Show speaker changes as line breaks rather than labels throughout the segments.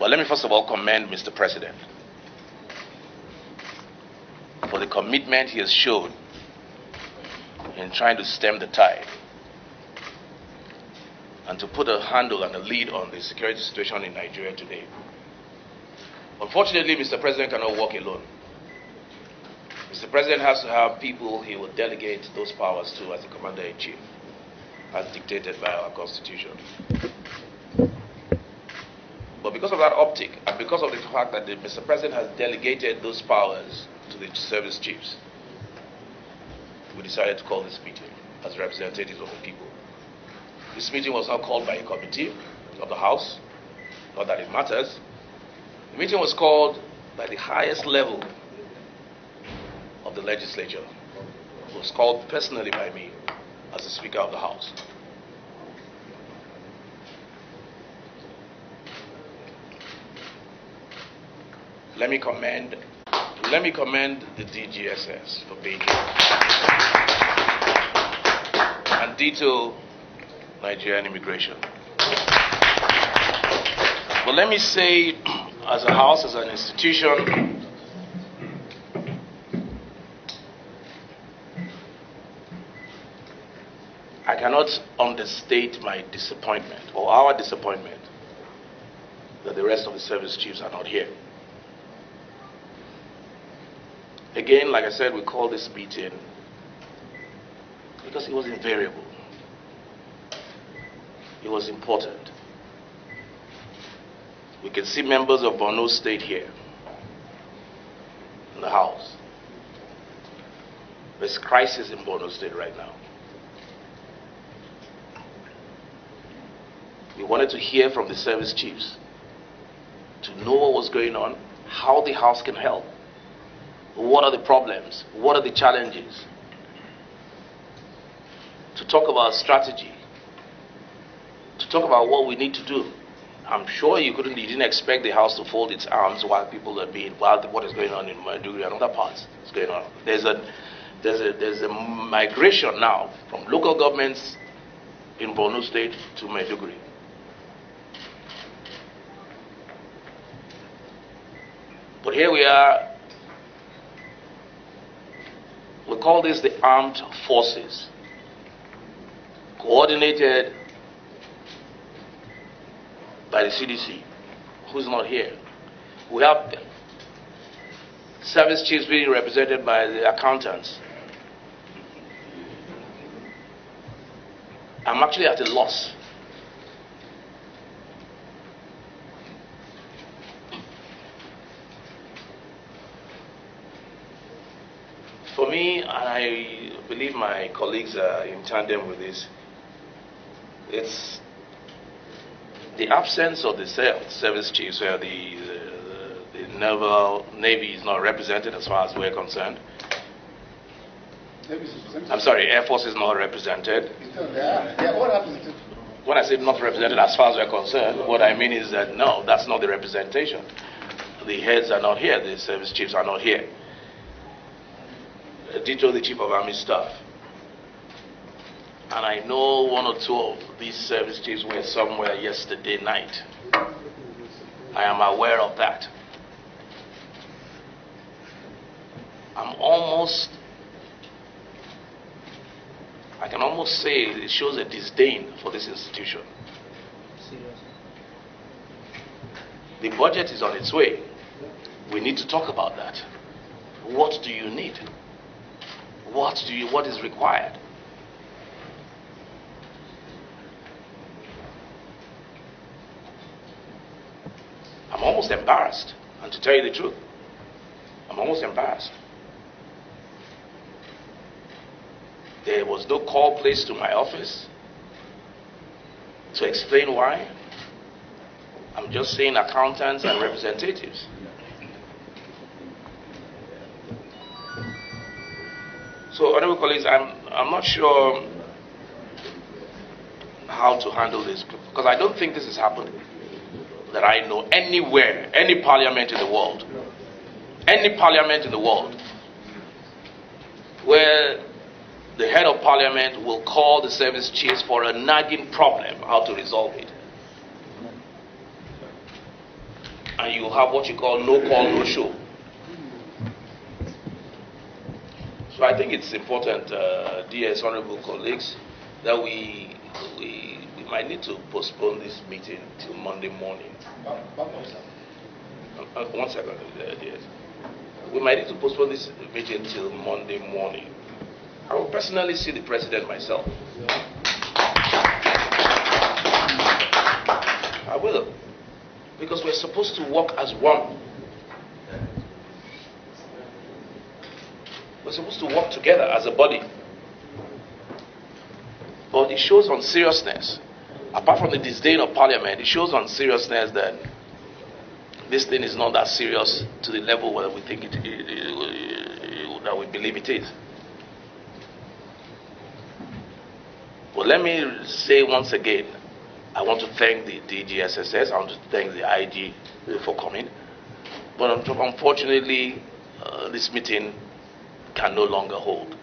But let me first of all commend Mr. President for the commitment he has shown in trying to stem the tide and to put a handle and a lead on the security situation in Nigeria today. Unfortunately, Mr. President cannot walk alone. Mr. President has to have people he will delegate those powers to as the Commander-in-Chief, as dictated by our Constitution. But because of that optic, and because of the fact that Mr. President has delegated those powers to the service chiefs, we decided to call this meeting as representatives of the people. This meeting was not called by a committee of the House, not that it matters. The meeting was called by the highest level of the legislature. It was called personally by me as the Speaker of the House. Let me commend the DGSS for being here, and ditto Nigerian immigration. But let me say, as a house, as an institution, I cannot understate my disappointment, or our disappointment, that the rest of the service chiefs are not here. Again, like I said, we called this meeting because it was invariable. It was important. We can see members of Borno State here in the House. There's crisis in Borno State right now. We wanted to hear from the service chiefs to know what was going on, how the House can help. What are the problems? What are the challenges? To talk about strategy. To talk about what we need to do. I'm sure you didn't expect the House to fold its arms while people are what is going on in Maiduguri and other parts is going on. There's a migration now from local governments in Borno State to Maiduguri. But here we are. We call this the armed forces, coordinated by the CDC, who's not here. We have service chiefs being represented by the accountants. I'm actually at a loss. For me, and I believe my colleagues are in tandem with this, it's the absence of the service chiefs where the Navy is not represented as far as we're concerned. I'm sorry, Air Force is not represented. When I say not represented as far as we're concerned, what I mean is that no, that's not the representation. The heads are not here, the service chiefs are not here. Ditto the Chief of Army Staff. And I know one or two of these service chiefs were somewhere yesterday night. I am aware of that. I can almost say it shows a disdain for this institution. The budget is on its way. We need to talk about that. What do you need? What is required? I'm almost embarrassed, and to tell you the truth, I'm almost embarrassed. There was no call placed to my office to explain why. I'm just saying accountants and representatives. So, honorable colleagues, I'm not sure how to handle this, because I don't think this has happened that I know anywhere, any parliament in the world, where the head of parliament will call the service chiefs for a nagging problem, how to resolve it. and you have what you call no call, no show. So I think it's important, dear honorable colleagues, that we might need to postpone this meeting till Monday morning. One second, dear. We might need to postpone this meeting till Monday morning. I will personally see the president myself. I will. Because we're supposed to work as one. We're supposed to work together as a body. But it shows on seriousness. Apart from the disdain of Parliament, it shows on seriousness that this thing is not that serious to the level where we think that we believe it is. But let me say once again, I want to thank the DGSSS, I want to thank the IG for coming. But unfortunately, this meeting can no longer hold.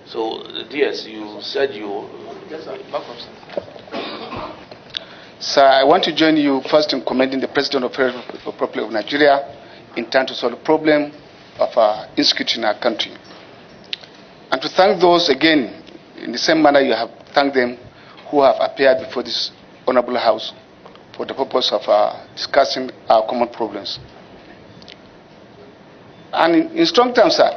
So, DS, you said you... Yes, sir.
Sir, I want to join you first in commending the President of the Federal Republic of Nigeria in trying to solve the problem of insecurity in our country. And to thank those again, in the same manner you have thanked them who have appeared before this honorable house for the purpose of discussing our common problems. And in strong terms, sir,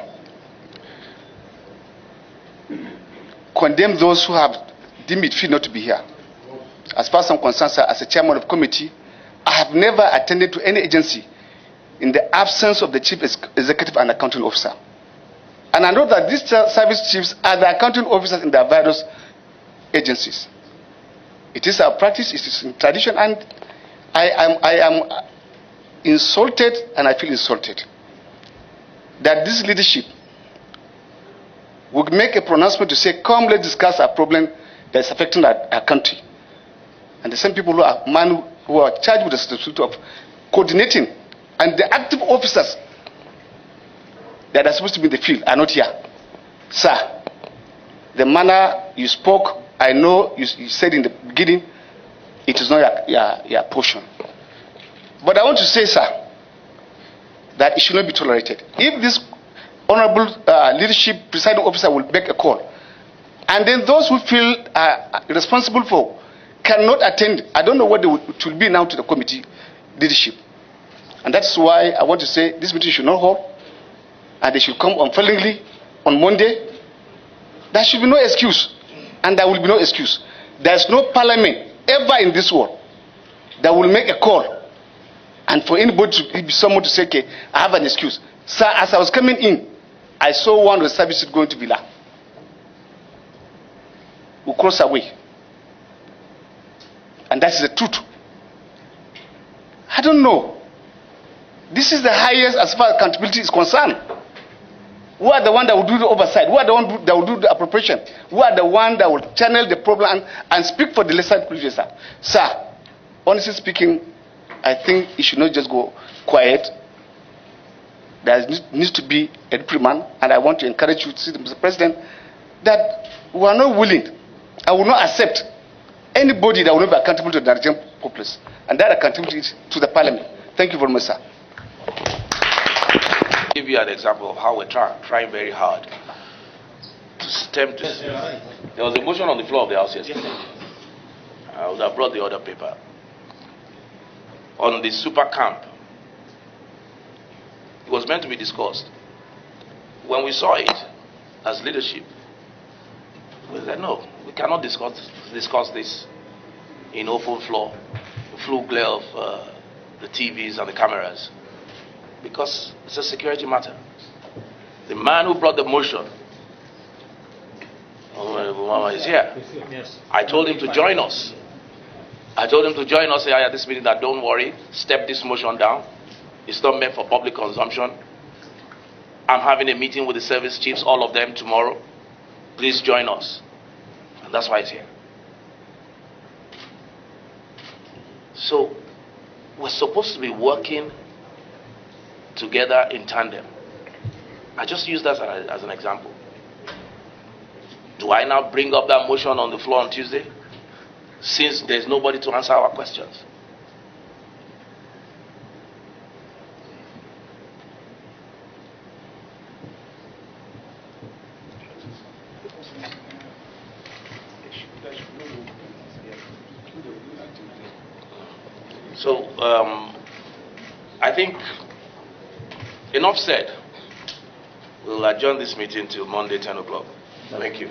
condemn those who have deemed it fit not to be here. As far as I'm concerned, sir, as a chairman of committee, I have never attended to any agency in the absence of the chief executive and accounting officer. And I know that these service chiefs are the accounting officers in their various agencies. It is our practice, it is in tradition, and I am insulted, and I feel insulted that this leadership would make a pronouncement to say, come, let's discuss our problem that is affecting our country. And the same people who are charged with the responsibility of coordinating, and the active officers that are supposed to be in the field are not here. Sir, the manner you spoke, I know you said in the beginning, it is not your portion. But I want to say, sir, that it should not be tolerated. If this honorable leadership presiding officer will make a call, and then those who feel responsible for cannot attend, I don't know what it will be now to the committee leadership. And that's why I want to say this meeting should not hold, and they should come unfailingly on Monday. There should be no excuse, and there will be no excuse. There's no parliament ever in this world that will make a call, and for anybody to be someone to say, okay, I have an excuse. Sir, as I was coming in, I saw one of the services going to Villa. We cross away. And that is the truth. I don't know. This is the highest as far as accountability is concerned. Who are the one that will do the oversight? Who are the one that will do the appropriation? Who are the one that will channel the problem and speak for the lesser producer? Sir, honestly speaking, I think it should not just go quiet. There needs to be a reprimand, and I want to encourage you, Mr. President, that we are not willing, I will not accept anybody that will not be accountable to the Nigerian populace, and that accountability is to the Parliament. Thank you very much, sir.
I'll give you an example of how we're trying very hard to stem this. There was a motion on the floor of the House yesterday. I would have brought the other paper on the super camp. It was meant to be discussed. When we saw it as leadership, we said, no, we cannot discuss this in open floor, full glare of the TVs and the cameras, because it's a security matter. The man who brought the motion is here. I told him to join us. I told him to join us here at this meeting, that don't worry, step this motion down. It's not meant for public consumption. I'm having a meeting with the service chiefs, all of them, tomorrow. Please join us. And that's why it's here. So, we're supposed to be working together in tandem. I just use that as an example. Do I now bring up that motion on the floor on Tuesday? since there's nobody to answer our questions. So, I think enough said. We'll adjourn this meeting till Monday, 10 o'clock. Thank you.